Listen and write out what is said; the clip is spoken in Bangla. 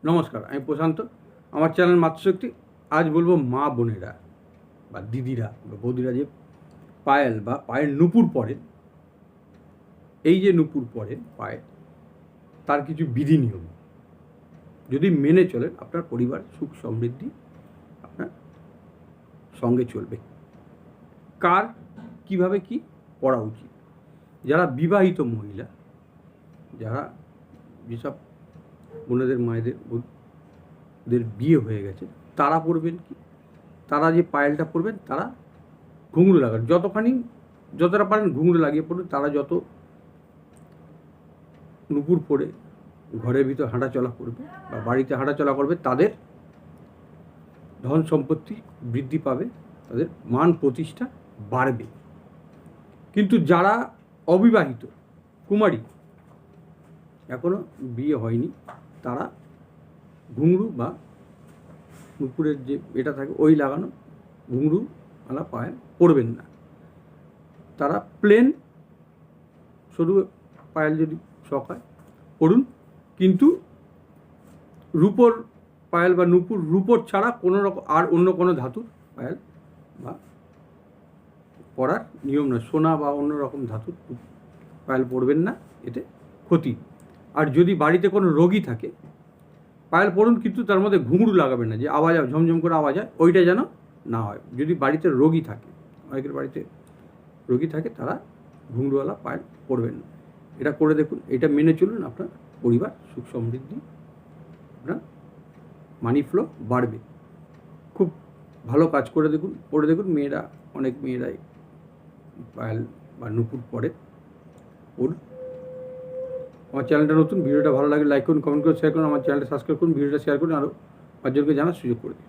নমস্কার, আমি প্রশান্ত। আমার চ্যানেল মাতৃশক্তি। আজ বলবো মা বোনেরা বা দিদিরা বা বৌদিরা যে পায়েল বা পায়ের নুপুর পরেন, এই যে নুপুর পরেন পায়ে, তার কিছু বিধি নিয়ম যদি মেনে চলেন, আপনার পরিবার সুখ সমৃদ্ধি আপনার সঙ্গে চলবে। কার কিভাবে কি করা উচিত? যারা বিবাহিত মহিলা, যারা যেসব বোনেদের মায়েদের বিয়ে হয়ে গেছে, তারা পড়বেন কি? তারা যে পায়েলটা পরবেন, তারা ঘুঙরু লাগান, যতটা পারেন ঘুঙরু লাগিয়ে পড়বেন। তারা যত নুপুর পরে ঘরের ভিতর হাঁটাচলা করবে বা বাড়িতে হাঁটাচলা করবে, তাদের ধন সম্পত্তি বৃদ্ধি পাবে, তাদের মান প্রতিষ্ঠা বাড়বে। কিন্তু যারা অবিবাহিত কুমারী, এখনো বিয়ে হয়নি, তারা ঘুঙরু বা নুপুরের যে এটা থাকে ওই লাগানো ঘুঙরু আলা পায়ে পরবেন না। তারা প্লেন শুধু পায়েল যদি শখ হয় পড়ুন, কিন্তু রূপোর পায়েল বা নুপুর, রূপোর ছাড়া কোনো রকম আর অন্য কোনো ধাতুর পায়েল বা পরার নিয়ম নয়। সোনা বা অন্য রকম ধাতুর পায়েল পরবেন না, এতে ক্ষতি। আর যদি বাড়িতে কোনো রোগী থাকে, পায়েল পড়ুন, কিন্তু তার মধ্যে ঘুঙরু লাগাবেন না, যে আওয়াজ হয় ঝমঝম করে আওয়াজ হয়, ওইটা যেন না হয়। যদি বাড়িতে রোগী থাকে, অনেকের বাড়িতে রোগী থাকে, তারা ঘুঙরুওয়ালা পায়েল পরবেন না। এটা করে দেখুন, এটা মেনে চলুন, আপনার পরিবার সুখ সমৃদ্ধি, আপনার মানি ফ্লো বাড়বে। খুব ভালো কাজ করে দেখুন। মেয়েরা, অনেক মেয়েরাই পায়েল বা নুপুর পরে। আমার চ্যানেলটা নতুন, ভিডিওটা ভালো লাগে লাইক করুন, কমেন্ট করুন, শেয়ার করুন। আমার চ্যানেলটা সাবস্ক্রাইব করুন, ভিডিওটা শেয়ার করুন, আরও 5 জনকে জানার সুযোগ করে দিন।